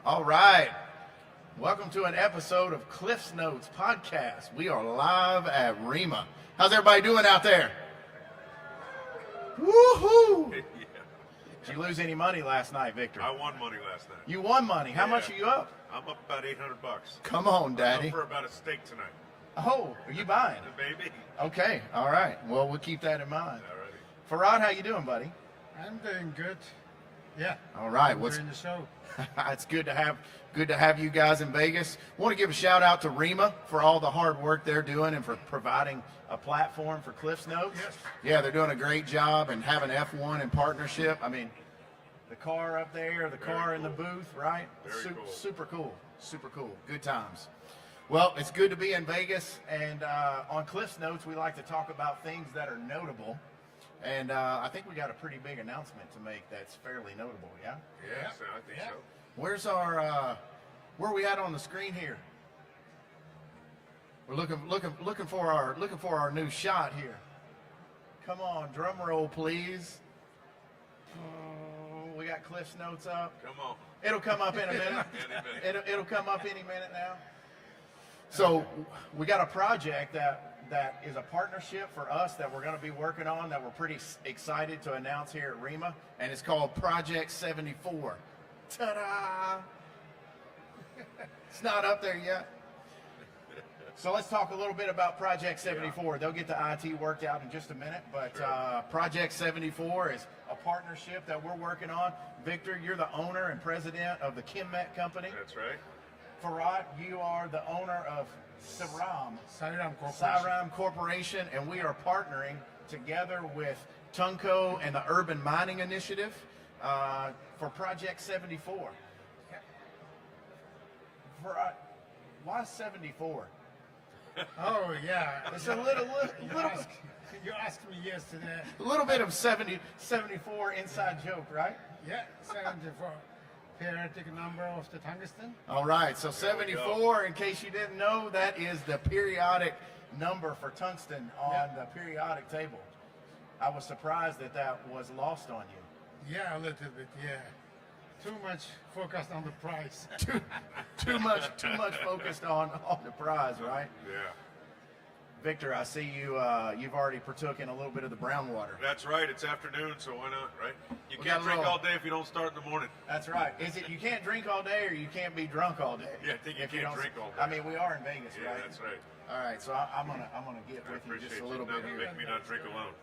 All right. Welcome to an episode of Cliff's Notes podcast. We are live at ReMA. How's everybody doing out there? Woohoo! Yeah. Did you lose any money last night, Victor? I won money last night. You won money. How much are you up? I'm up about $800. Come on, I'm Daddy. up for about a steak tonight. Oh, are you buying? Baby. Okay. All right. Well, we'll keep that in mind. Alrighty. Farad, how you doing, buddy? I'm doing good. Yeah. All right. I'm doing the show. It's good to have you guys in Vegas. Want to give a shout out to ReMA for all the hard work they're doing and for providing a platform for Cliff's Notes. Yes. Yeah, they're doing a great job and having F1 in partnership. I mean, the car up there, the car in the booth, right? Very cool. Super cool. Super cool. Good times. Well, it's good to be in Vegas, and on Cliff's Notes, we like to talk about things that are notable. And I think we got a pretty big announcement to make that's fairly notable, yeah? Yes, I think so. Where's our where are we at on the screen here? We're looking for our new shot here. Come on, drum roll, please. We got Cliff's Notes up. Come on. It'll come up in a minute. Any minute. It'll come up any minute now. So we got a project that is a partnership for us that we're going to be working on that we're pretty excited to announce here at ReMA, and it's called Project 74. Ta-da! It's not up there yet. So let's talk a little bit about Project 74. They'll get the IT worked out in just a minute, but Project 74 is a partnership that we're working on. Victor, you're the owner and president of the Kimmet company. That's right. Farad, you are the owner of Siram Corporation, and we are partnering together with Tunco and the Urban Mining Initiative for Project 74. Farad, why 74? Oh, yeah. It's a little You asked me yesterday. a little bit of 74 inside joke, right? Yeah, 74. Periodic number of the tungsten. All right, so 74, in case you didn't know, that is the periodic number for tungsten on the periodic table. I was surprised that was lost on you. Yeah, a little bit, yeah. Too much focused on the price. Too much focused on the prize, right? Yeah. Victor, I see you've already partook in a little bit of the brown water. That's right. It's afternoon, so why not, right? You We can't got a drink little- all day if you don't start in the morning. That's right. Is it you can't drink all day or you can't be drunk all day? Yeah, I think you If can't don't- drink all day. I mean, we are in Vegas, Yeah, right? that's right. All right, so I'm gonna get I with you appreciate just a you little not bit here. make me not drink alone.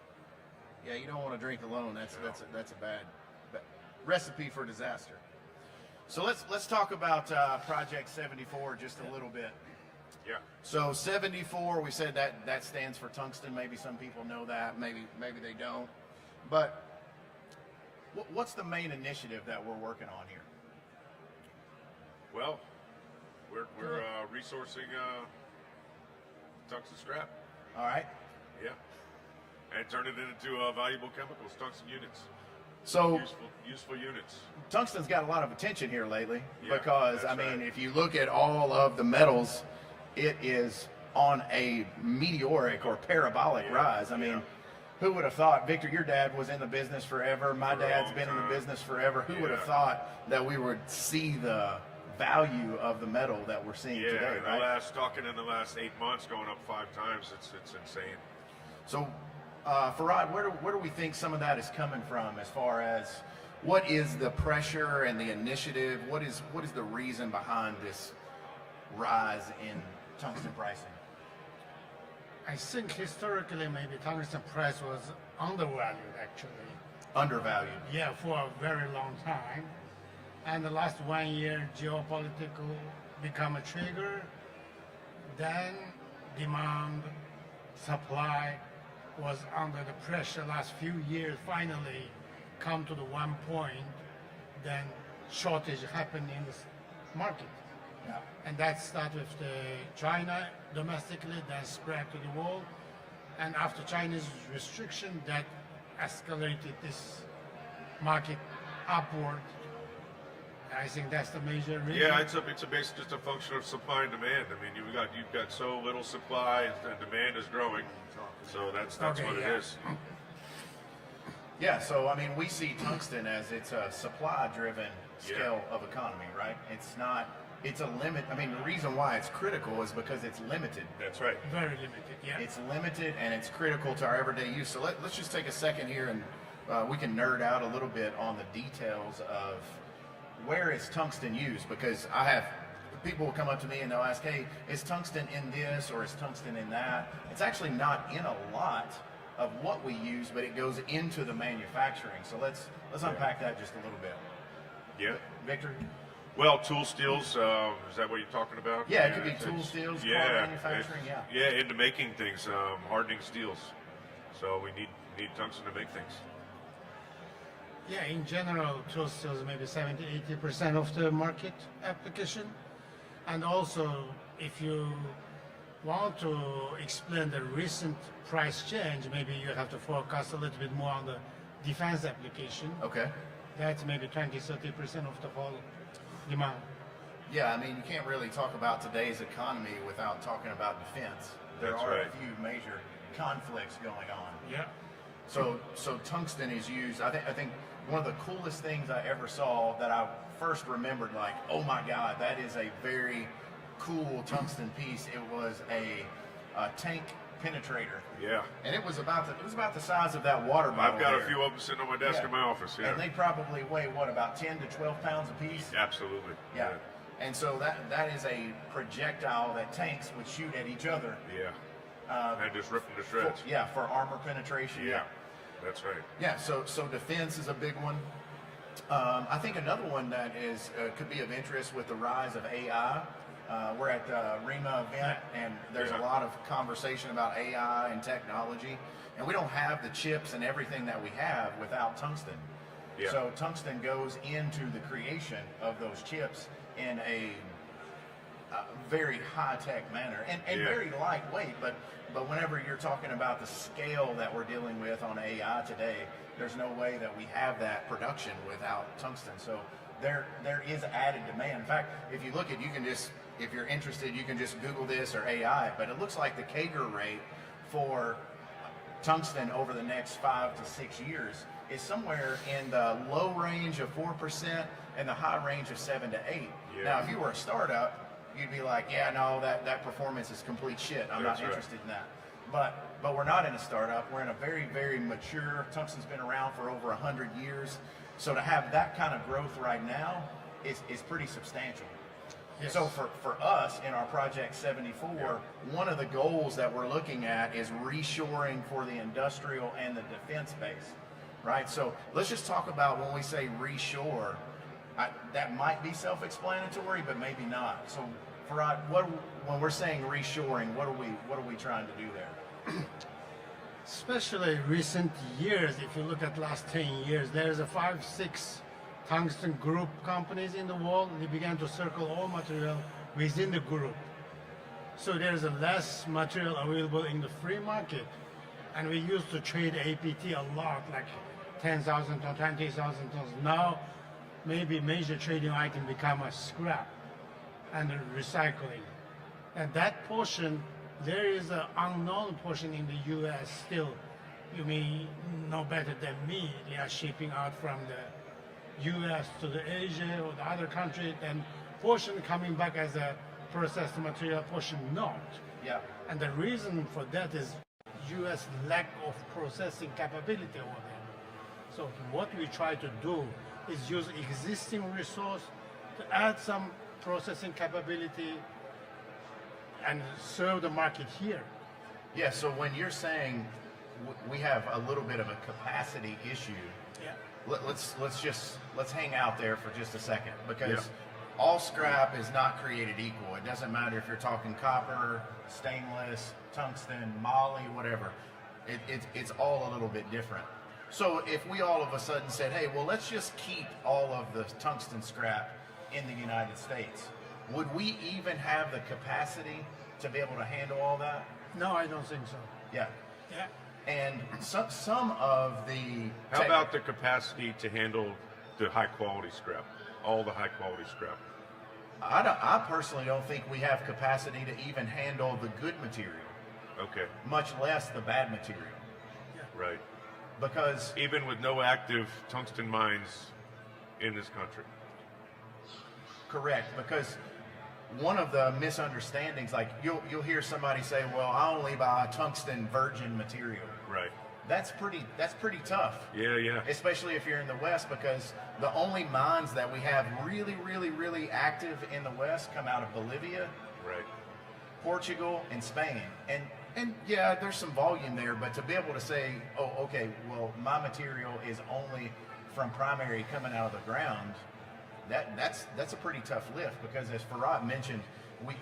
Yeah, you don't want to drink alone. That's a bad recipe for disaster. So let's talk about Project 74 just a little bit. Yeah. So 74, we said that stands for tungsten. Maybe some people know that. Maybe they don't. But what's the main initiative that we're working on here? Well, we're resourcing tungsten scrap. All right. Yeah. And turn it into valuable chemicals, tungsten units. So Useful units. tungsten's got a lot of attention here lately Yeah, because that's I mean, right. if you look at all of the metals, it is on a meteoric or parabolic rise. I mean, who would have thought? Victor, your dad was in the business forever. My For a dad's long been in the time. business forever. Who would have Yeah. thought that we would see the value of the metal that we're seeing Yeah, today, in right? the last 8 months, going up 5 times. It's insane. So, Farad, where do we think some of that is coming from as far as what is the pressure and the initiative? What is the reason behind this rise in tungsten pricing? I think historically maybe tungsten price was undervalued actually. Undervalued. Yeah, for a very long time. And the last 1 year geopolitical become a trigger. Then demand, supply was under the pressure last few years, finally come to the one point, then shortage happened in this market. Yeah. And that started with the China domestically, then spread to the world. And after Chinese restriction, that escalated this market upward. I think that's the major reason. Yeah, it's basically just a function of supply and demand. I mean, you've got so little supply and demand is growing, so that's Okay, what yeah. it is. Yeah, so I mean, we see tungsten as it's a supply-driven scale of economy, right? It's a limit. I mean, the reason why it's critical is because it's limited. That's right. Very limited, yeah. It's limited and it's critical to our everyday use. So let's just take a second here and we can nerd out a little bit on the details of where is tungsten used, because I have people will come up to me and they'll ask, hey, is tungsten in this or is tungsten in that? It's actually not in a lot of what we use, but it goes into the manufacturing. So let's unpack that just a little bit. Yeah. Victor? Well, tool steels, is that what you're talking about? Yeah, it could be tool steels, car manufacturing, Yeah, into making things, hardening steels. So we need tungsten to make things. Yeah, in general, tool steels maybe 70-80% of the market application. And also, if you want to explain the recent price change, maybe you have to focus a little bit more on the defense application. Okay. That's maybe 20-30% of the whole demand. Yeah, I mean, you can't really talk about today's economy without talking about defense. There That's are right. a few major conflicts going on. Yeah. So tungsten is used. I think one of the coolest things I ever saw that I first remembered, like, oh my God, that is a very cool tungsten piece. It was a tank penetrator. Yeah. And it was about the size of that water bottle. I've got there. a few of them sitting on my desk Yeah. in my office. Yeah. And they probably weigh what, about 10 to 12 pounds a piece? Absolutely. Yeah. And so that is a projectile that tanks would shoot at each other. Yeah. And just rip them to shreds. For armor penetration. Yeah. That's right. Yeah, so defense is a big one. I think another one that is could be of interest with the rise of AI. We're at the ReMA event, and there's a lot of conversation about AI and technology, and we don't have the chips and everything that we have without tungsten. Yeah. So tungsten goes into the creation of those chips in a very high-tech manner and very lightweight, but whenever you're talking about the scale that we're dealing with on AI today, there's no way that we have that production without tungsten. So there is added demand. In fact, if you look at, you can just, if you're interested, you can just Google this or AI, but it looks like the CAGR rate for tungsten over the next 5 to 6 years is somewhere in the low range of 4% and the high range of 7 to 8. Yeah. Now, if you were a startup, you'd be like, yeah, no, that performance is complete shit. I'm That's not right. interested in that. But we're not in a startup. We're in a very, very mature. Tungsten's been around for over 100 years. So to have that kind of growth right now is pretty substantial. Yes. So for us in our Project 74, one of the goals that we're looking at is reshoring for the industrial and the defense base, right? So let's just talk about when we say reshore, that might be self-explanatory, but maybe not. So Farad, when we're saying reshoring, what are we trying to do there? Especially recent years, if you look at last 10 years, there's a 5-6 tungsten group companies in the world. They began to circle all material within the group. So there's a less material available in the free market. And we used to trade APT a lot, like 10,000 to 20,000 tons. Now, maybe major trading item become a scrap and recycling. And that portion, there is an unknown portion in the U.S. still. You may know better than me. They are shipping out from the U.S. to the Asia or the other country, and portion coming back as a processed material, portion not. Yeah. And the reason for that is U.S. lack of processing capability over there. So what we try to do is use existing resource to add some processing capability and serve the market here. Yeah, so when you're saying we have a little bit of a capacity issue, Yeah. let's hang out there for just a second, because all scrap is not created equal. It doesn't matter if you're talking copper, stainless, tungsten, moly, whatever. It's all a little bit different. So if we all of a sudden said, hey, well, let's just keep all of the tungsten scrap in the United States, would we even have the capacity to be able to handle all that? No, I don't think so. Yeah. Yeah. And some of the... How about the capacity to handle the high quality scrap? All the high quality scrap. I personally don't think we have capacity to even handle the good material, Okay. much less the bad material. Right. Because Even with no active tungsten mines in this country. Correct, because one of the misunderstandings, like you'll hear somebody say, "Well, I only buy tungsten virgin material." Right. That's pretty tough. Yeah. Especially if you're in the West, because the only mines that we have really active in the West come out of Bolivia, Right. Portugal, and Spain. And yeah, there's some volume there, but to be able to say, oh, okay, well, my material is only from primary coming out of the ground, that's a pretty tough lift, because as Farad mentioned,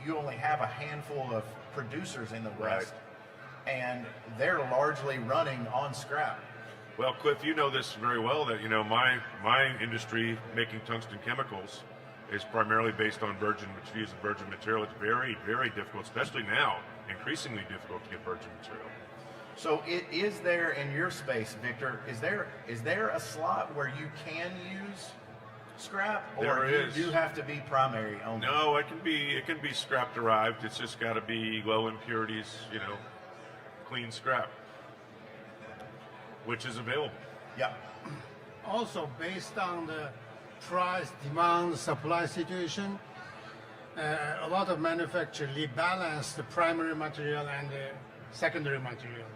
you only have a handful of producers in the West, and they're largely running on scrap. Well, Cliff, you know this very well, that my industry making tungsten chemicals is primarily based on virgin material. It's very difficult, especially now, increasingly difficult to get virgin material. So is there in your space, Victor, is there a slot where you can use scrap, or There is. you do have to be primary only? No, it can be scrap derived. It's just got to be low impurities, clean scrap, which is available. Yeah. Also, based on the price, demand, supply situation, a lot of manufacturers rebalance the primary material and the secondary material.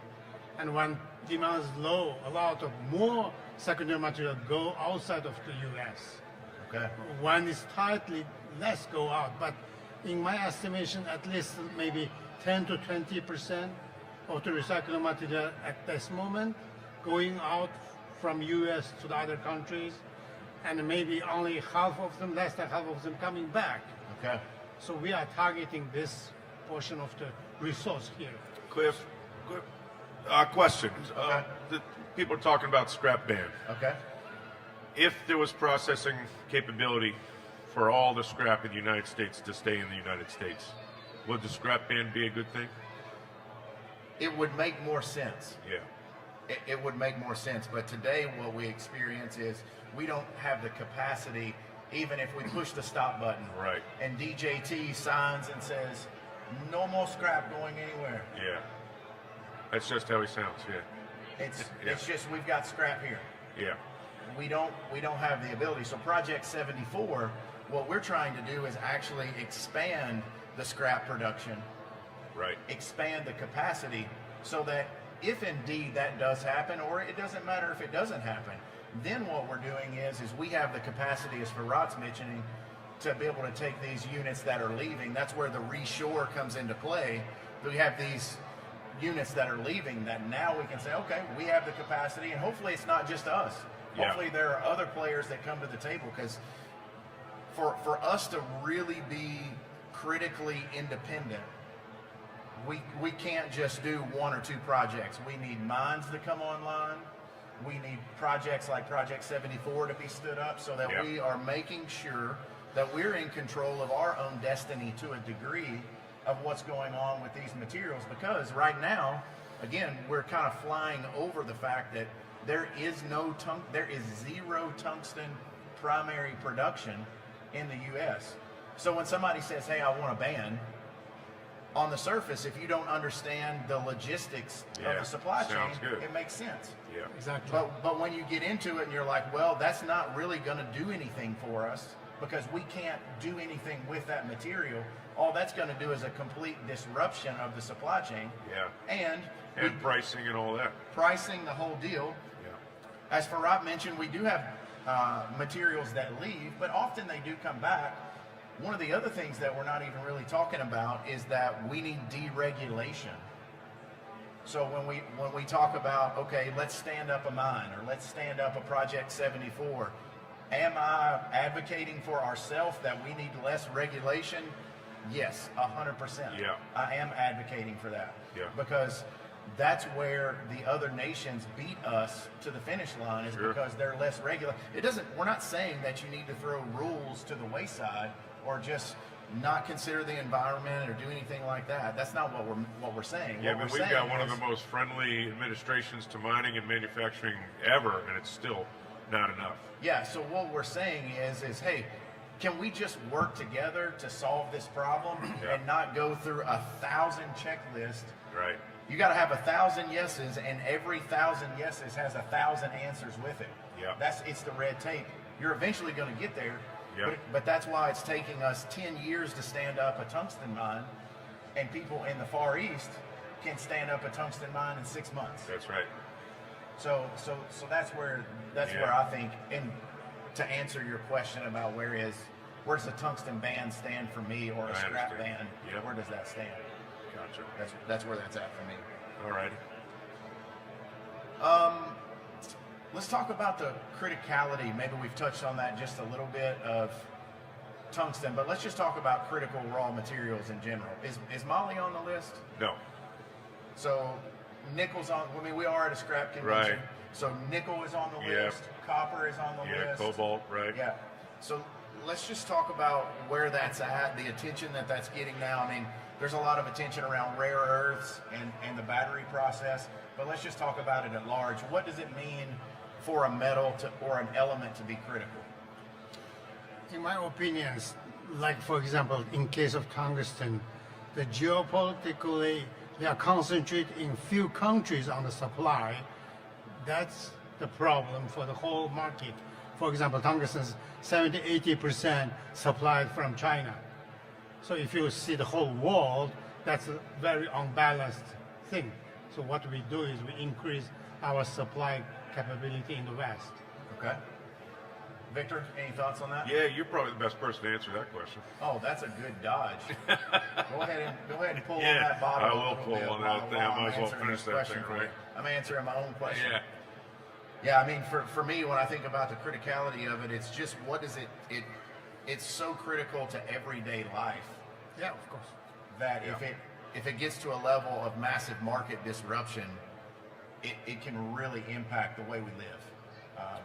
And when demand is low, a lot of more secondary material go outside of the U.S. Okay. When it's tightly, less go out. But in my estimation, at least maybe 10 to 20% of the recycled material at this moment going out from U.S. to the other countries, and maybe only half of them, less than half of them coming back. Okay. So we are targeting this portion of the resource here. Cliff, question. Okay. The people are talking about scrap ban. Okay. If there was processing capability for all the scrap in the United States to stay in the United States, would the scrap ban be a good thing? It would make more sense. Yeah. It would make more sense. But today what we experience is we don't have the capacity, even if we push the stop button. Right. And DJT signs and says, no more scrap going anywhere. Yeah. That's just how he sounds. Yeah. It's just we've got scrap here. Yeah. We don't have the ability. So Project 74, what we're trying to do is actually expand the scrap production, Right. expand the capacity, so that if indeed that does happen, or it doesn't matter if it doesn't happen, then what we're doing is we have the capacity, as Farhat's mentioning, to be able to take these units that are leaving. That's where the reshore comes into play. We have these units that are leaving that now we can say, okay, we have the capacity, and hopefully it's not just us. Yeah. Hopefully there are other players that come to the table, because for us to really be critically independent, we can't just do one or two projects. We need mines to come online. We need projects like Project 74 to be stood up, so that we are making sure that we're in control of our own destiny to a degree of what's going on with these materials. Because right now, again, we're kind of flying over the fact that there is zero tungsten primary production in the U.S. So when somebody says, hey, I want a ban, on the surface, if you don't understand the logistics of the supply chain, it makes sense. Yeah. Exactly. But when you get into it and you're like, well, that's not really going to do anything for us, because we can't do anything with that material. All that's going to do is a complete disruption of the supply chain. Yeah. And pricing and all that. pricing, the whole deal. Yeah. As Farhat mentioned, we do have materials that leave, but often they do come back. One of the other things that we're not even really talking about is that we need deregulation. So when we talk about, okay, let's stand up a mine, or let's stand up a Project 74, am I advocating for ourselves that we need less regulation? Yes, 100%. Yeah. I am advocating for that. Yeah. Because that's where the other nations beat us to the finish line, is because they're less regular. We're not saying that you need to throw rules to the wayside, or just not consider the environment, or do anything like that. That's not what we're saying. Yeah, What but we're we've got saying one of is, the most friendly administrations to mining and manufacturing ever, and it's still not enough. yeah, so what we're saying is hey, can we just work together to solve this problem and not go through 1,000 checklists? Right. You got to have 1,000 yeses, and every 1,000 yeses has 1,000 answers with it. Yeah. It's the red tape. You're eventually going to get there, Yeah. But that's why it's taking us 10 years to stand up a tungsten mine, and people in the Far East can stand up a tungsten mine in 6 months. That's right. So that's where I think, and to answer your question about where's the tungsten ban stand for me, or a scrap ban? Yep. Where does that stand? Gotcha. That's where that's at for me. All right. Let's talk about the criticality. Maybe we've touched on that just a little bit of tungsten, but let's just talk about critical raw materials in general. Is moly on the list? No. So nickel's on. I mean, we are at a scrap convention. Right. So nickel is on the Yeah. list. Copper is on the Yeah, list. cobalt, right? Yeah. So let's just talk about where that's at, the attention that's getting now. I mean, there's a lot of attention around rare earths and the battery process, but let's just talk about it at large. What does it mean for a metal or an element to be critical? In my opinions, like for example, in case of tungsten, the geopolitically they are concentrated in few countries on the supply. That's the problem for the whole market. For example, tungsten is 70-80% supplied from China. So if you see the whole world, that's a very unbalanced thing. So what we do is we increase our supply capability in the West. Okay. Victor, any thoughts on that? Yeah, you're probably the best person to answer that question. Oh, that's a good dodge. Go ahead and pull Yeah, on that bottle. I a will little pull bit on that thing. I while might as I'm well answering finish this that question thing, for you. right? I'm answering my own question. Yeah. Yeah, I mean, for me, when I think about the criticality of it, it's just what is it? It's so critical to everyday life Yeah, of course. that Yeah. if it gets to a level of massive market disruption, it can really impact the way we live.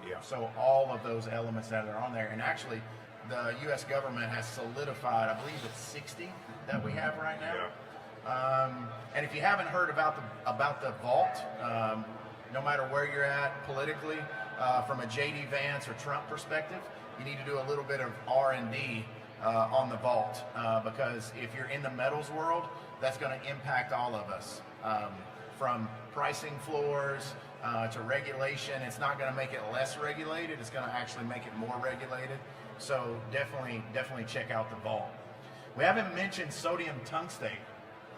Yeah. So all of those elements that are on there, and actually, the U.S. government has solidified, I believe it's 60 that we have right now. Yeah. And if you haven't heard about the vault, no matter where you're at politically, from a J.D. Vance or Trump perspective, you need to do a little bit of R&D on the vault, because if you're in the metals world, that's going to impact all of us. From pricing floors to regulation, it's not going to make it less regulated. It's going to actually make it more regulated. So definitely check out the vault. We haven't mentioned sodium tungstate.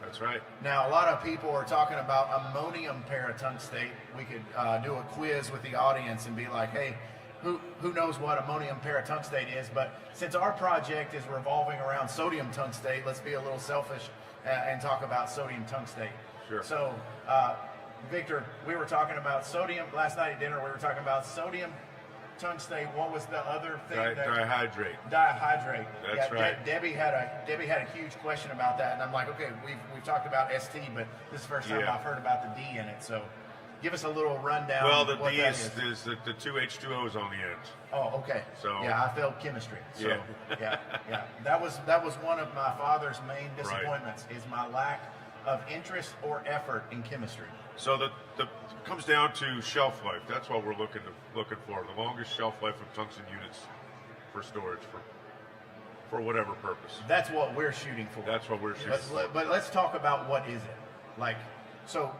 That's right. Now, a lot of people are talking about ammonium paratungstate. We could do a quiz with the audience and be like, hey, who knows what ammonium paratungstate is? But since our project is revolving around sodium tungstate, let's be a little selfish and talk about sodium tungstate. Sure. So, Victor, we were talking about sodium last night at dinner. We were talking about sodium tungstate. What was the other thing? Dihydrate. Dihydrate. That's right. Debbie had a huge question about that, and I'm like, okay, we've talked about ST, but this is the first time Yeah. I've heard about the D in it. So, give us a little rundown. Well, the what D that is the two H2Os on the end. Oh, okay. So- yeah, I failed chemistry. So Yeah. yeah. That was one of my father's main disappointments is my lack of interest or effort in chemistry. So the comes down to shelf life. That's what we're looking for. The longest shelf life of tungsten units for storage for whatever purpose. That's what we're shooting for. That's what we're shooting for. But let's talk about what is it. Like, so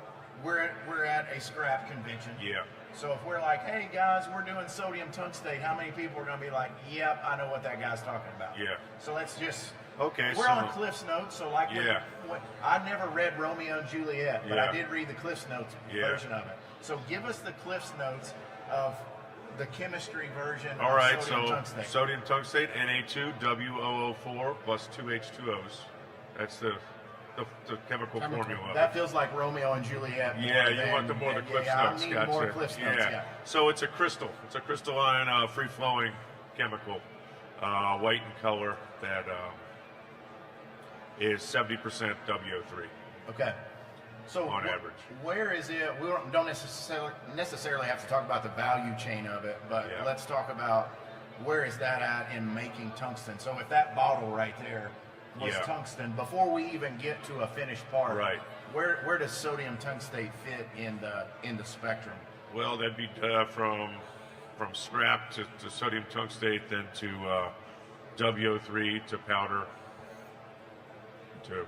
we're at a scrap convention. Yeah. So if we're like, hey guys, we're doing sodium tungstate, how many people are going to be like, yep, I know what that guy's talking about? Yeah. So let's just. Okay. We're on Cliff's Notes, so like Yeah. I never read Romeo and Juliet, but Yeah. I did read the Cliff's Notes Yeah. version of it. So give us the Cliff's Notes of the chemistry version All of right. sodium So tungstate. sodium tungstate Na2WOO4 plus two H2Os. That's the chemical formula. That feels like Romeo and Juliet. Yeah, you want the Cliff's Notes. I need Gotcha. more Cliff's Notes. Yeah. So it's a crystal. It's a crystalline, free-flowing chemical, white in color that is 70% WO3. Okay. So On average. where is it? We don't necessarily have to talk about the value chain of it, but Yeah. let's talk about where is that at in making tungsten. So if that bottle right there was Yeah. tungsten, before we even get to a finished part, Right. where does sodium tungstate fit in the spectrum? Well, that'd be from scrap to sodium tungstate, then to WO3 to powder to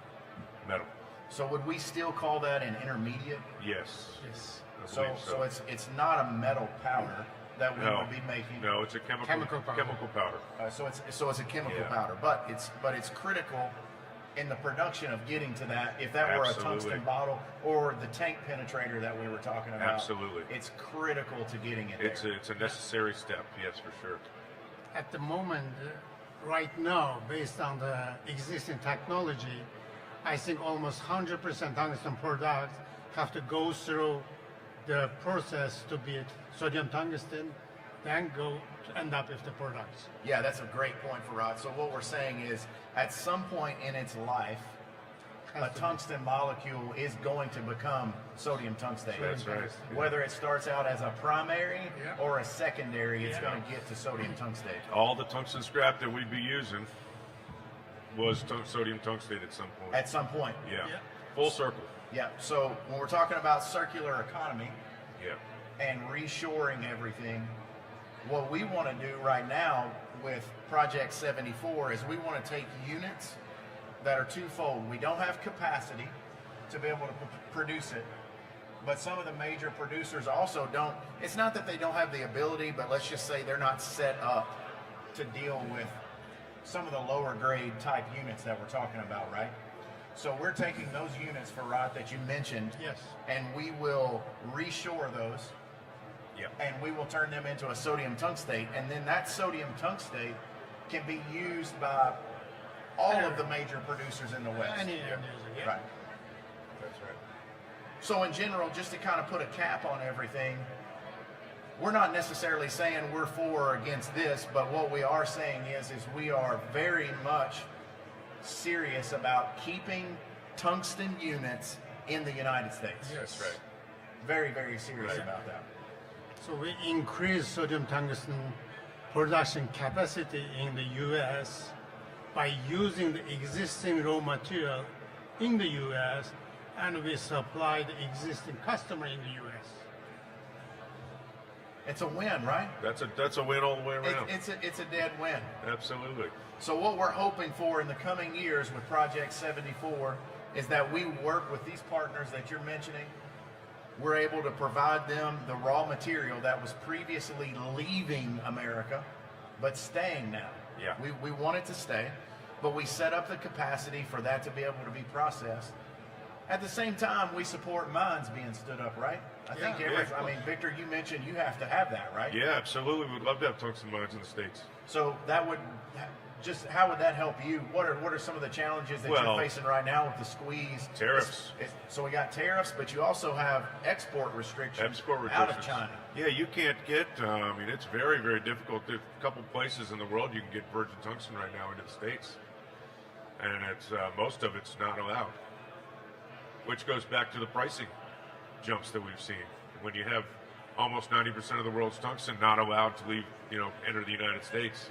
metal. So would we still call that an intermediate? Yes. Yes. I So believe it's not a metal powder. that we No, would be making. no, it's a chemical powder. So it's a chemical Yeah. powder, but it's critical in the production of getting to that. If that were a Absolutely. tungsten bottle or the tank penetrator that we were talking about, Absolutely. it's critical to getting it It's there. a necessary step, yes, for sure. At the moment, right now, based on the existing technology, I think almost 100% tungsten products have to go through the process to be sodium tungsten, then go to end up with the products. Yeah, that's a great point for Rod. So what we're saying is, at some point in its life, a Has to be. tungsten molecule is going to become sodium tungstate. That's right. Tungsten. Whether it starts out as a primary Yeah. or a secondary, it's Yeah. going to get to sodium tungstate. All the tungsten scrap that we'd be using was sodium tungstate at some point. At some point. yeah. Yeah. Full circle. Yeah. So when we're talking about circular economy Yeah. and reshoring everything, what we want to do right now with Project 74 is we want to take units that are twofold. We don't have capacity to be able to produce it, but some of the major producers also don't. It's not that they don't have the ability, but let's just say they're not set up to deal with some of the lower grade type units that we're talking about, right? So we're taking those units for Rod that you mentioned, Yes. and we will reshore those, Yeah. and we will turn them into a sodium tungstate, and then that sodium tungstate can be used by all of the major producers in the West. Any end user, yeah. Right. That's right. So in general, just to kind of put a cap on everything, we're not necessarily saying we're for or against this, but what we are saying is we are very much serious about keeping tungsten units in the United States. Yes. Right. Very, very serious Right. about that. So we increase sodium tungsten production capacity in the U.S. by using the existing raw material in the U.S. and we supply the existing customer in the U.S. It's a win, right? That's a win all the way around. It's a dead win. Absolutely. So what we're hoping for in the coming years with Project 74 is that we work with these partners that you're mentioning. We're able to provide them the raw material that was previously leaving America, but staying now. Yeah. We want it to stay, but we set up the capacity for that to be able to be processed. At the same time, we support mines being stood up, right? I think of I mean, Victor, you mentioned you have to have that, right? Yeah, absolutely. We'd love to have tungsten mines in the States. So that would just how would that help you? What are some of the challenges that Well, you're facing right now with the squeeze? tariffs. So we got tariffs, but you also have export restrictions, out of China. Yeah, you can't get. I mean, it's very, very difficult. There's a couple places in the world you can get virgin tungsten right now into the States, and it's most of it's not allowed. Which goes back to the pricing jumps that we've seen. When you have almost 90% of the world's tungsten not allowed to leave, enter the United States,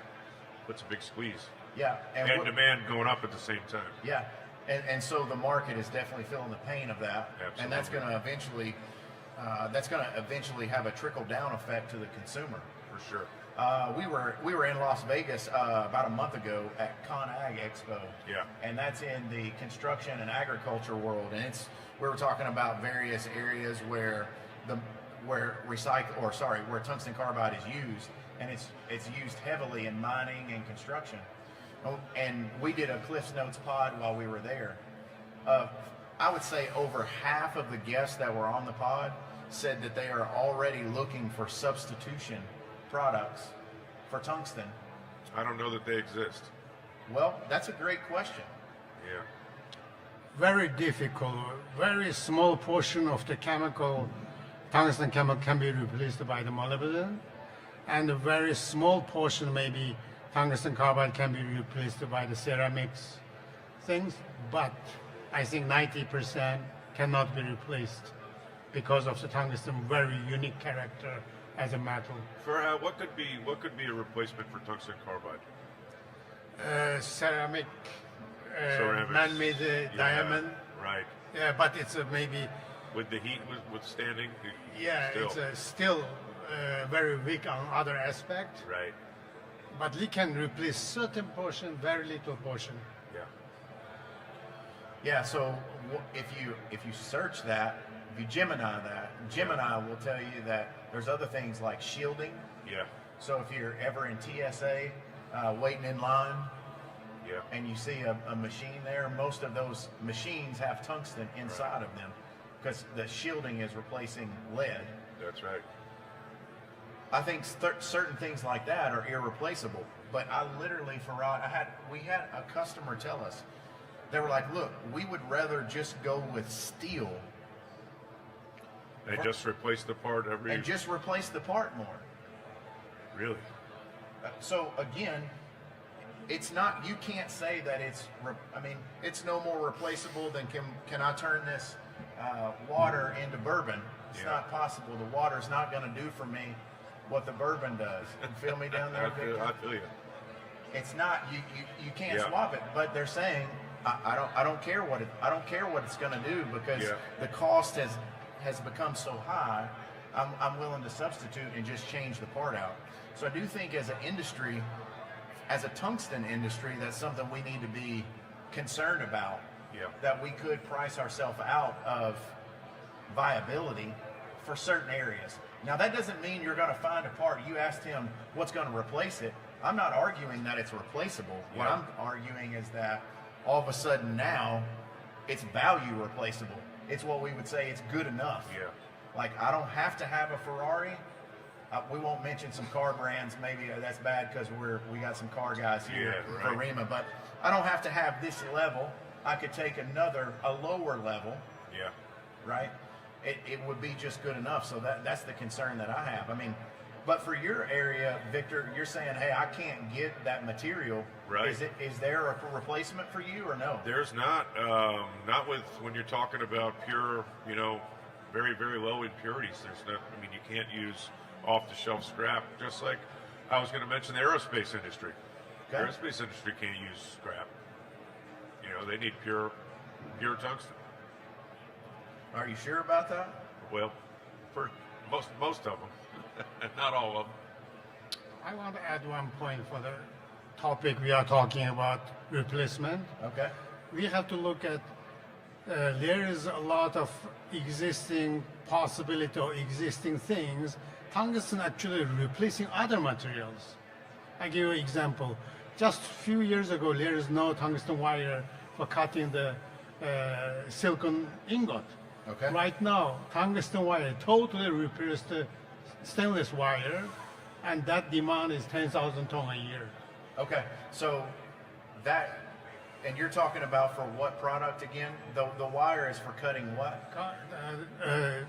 puts a big squeeze. Yeah, And demand going up at the same time. Yeah, and so the market is definitely feeling the pain of that, and that's going to eventually have a trickle down effect to the consumer. For sure. We were in Las Vegas about a month ago at ConAg Expo. Yeah. And that's in the construction and agriculture world, and we were talking about various areas where where tungsten carbide is used, and it's used heavily in mining and construction. And we did a Cliff's Notes pod while we were there. I would say over half of the guests that were on the pod said that they are already looking for substitution products for tungsten. I don't know that they exist. Well, that's a great question. Yeah. Very difficult. Very small portion of the tungsten chemical can be replaced by the molybdenum, and a very small portion, maybe tungsten carbide, can be replaced by the ceramics things. But I think 90% cannot be replaced because of the tungsten very unique character as a metal. For what could be a replacement for tungsten carbide? Ceramic, Ceramics. man-made diamond. Right. Yeah, but it's maybe. With the heat withstanding. Yeah, still. it's still very weak on other aspect. Right. But we can replace certain portion, very little portion. Yeah. Yeah, so if you search that, if you Gemini that, Gemini will tell you that there's other things like shielding. Yeah. So if you're ever in TSA waiting in line, Yeah. and you see a machine there, most of those machines have tungsten inside of them because the shielding is replacing lead. That's right. I think certain things like that are irreplaceable. But I literally, Farad, we had a customer tell us, they were like, look, we would rather just go with steel They just replace the part every. and just replace the part more. Really? So again, it's not, you can't say that it's no more replaceable than can I turn this water into bourbon. It's Yeah. not possible. The water's not going to do for me what the bourbon does. You feel me down there? I feel you. It's not, you can't Yeah. swap it, but they're saying I don't care what it's going to do because Yeah. the cost has become so high. I'm willing to substitute and just change the part out. So I do think as an industry, as a tungsten industry, that's something we need to be concerned about. Yeah. That we could price ourselves out of viability for certain areas. Now that doesn't mean you're going to find a part. You asked him what's going to replace it. I'm not arguing that it's replaceable. What Yeah. I'm arguing is that all of a sudden now it's value replaceable. It's what we would say it's good enough. Yeah. Like I don't have to have a Ferrari. We won't mention some car brands. Maybe that's bad because we got some car guys here Yeah, for right. ReMA. But I don't have to have this level. I could take a lower level, Yeah. right? It would be just good enough. So that's the concern that I have. I mean, but for your area, Victor, you're saying, hey, I can't get that material. Right. Is there a replacement for you or no? There's not with when you're talking about pure, very, very low impurities. There's not. I mean, you can't use off-the-shelf scrap. Just like I was going to mention, the aerospace industry. Okay. The aerospace industry can't use scrap. They need pure tungsten. Are you sure about that? Well, for most of them, not all of them. I want to add one point for the topic we are talking about, replacement. Okay. We have to look at, there is a lot of existing possibility or existing things. Tungsten actually replacing other materials. I give you an example. Just a few years ago, there is no tungsten wire for cutting the silicon ingot. Okay. Right now, tungsten wire totally replaced the stainless wire, and that demand is 10,000 ton a year. Okay. So that, and you're talking about for what product again? The wire is for cutting what?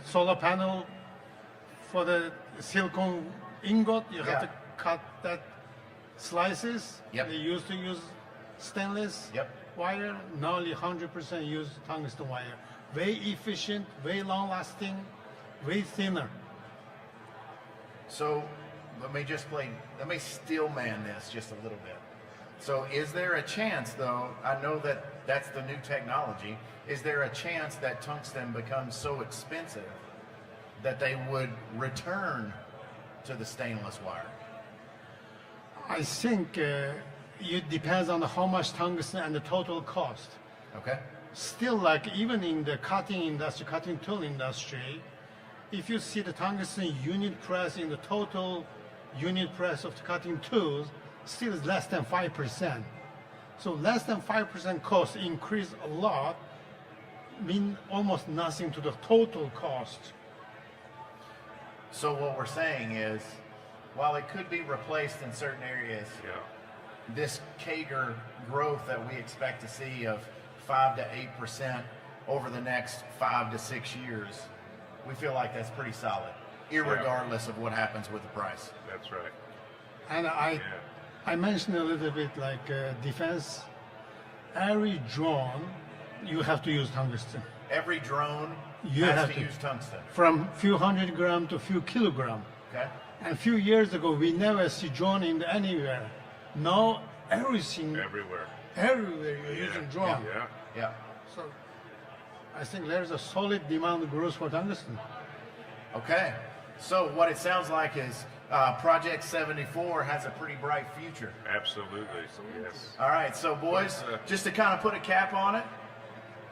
Solar panel for the silicon ingot, you have Yeah. to cut that slices. Yep. They used to use stainless Yep. wire. Now only 100% use tungsten wire. Very efficient, very long lasting, very thinner. So let me steel man this just a little bit. So is there a chance though, I know that that's the new technology, is there a chance that tungsten becomes so expensive that they would return to the stainless wire? I think it depends on how much tungsten and the total cost. Okay. Still, like even in the cutting industry, cutting tool industry, if you see the tungsten unit price in the total unit price of the cutting tools, still is less than 5%. So less than 5% cost increase a lot, mean almost nothing to the total cost. So what we're saying is, while it could be replaced in certain areas, Yeah. this CAGR growth that we expect to see of 5 to 8% over the next 5 to 6 years, we feel like that's pretty solid, irregardless of what happens with the price. That's right. And I mentioned a little bit like defense. Every drone, you have to use tungsten. Every drone You has have to to. use tungsten. From few hundred gram to few kilogram. Okay. And a few years ago, we never see drone in anywhere. Now everything, Everywhere. everywhere you're using drone. Yeah. Yeah. So I think there's a solid demand growth for tungsten. Okay. So what it sounds like is Project 74 has a pretty bright future. Absolutely. Yes. All right. So boys, Yes, just to kind of put a cap on it,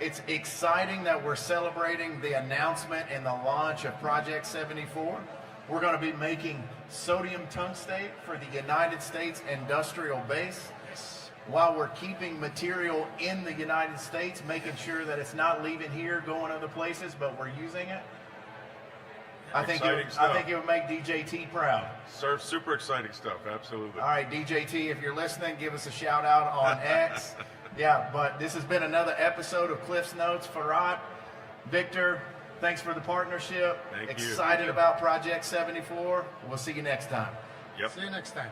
it's exciting that we're celebrating the announcement and the launch of Project 74. We're going to be making sodium tungstate for the United States industrial base, while we're keeping material in the United States, making sure that it's not leaving here, going other places, but we're using it. I think it would make DJT proud. Sir, super exciting stuff, absolutely. All right, DJT, if you're listening, give us a shout out on X. Yeah, but this has been another episode of Cliff's Notes. Farad, Victor, thanks for the partnership. Thank you. Excited about Project 74. We'll see you next time. Yep. See you next time.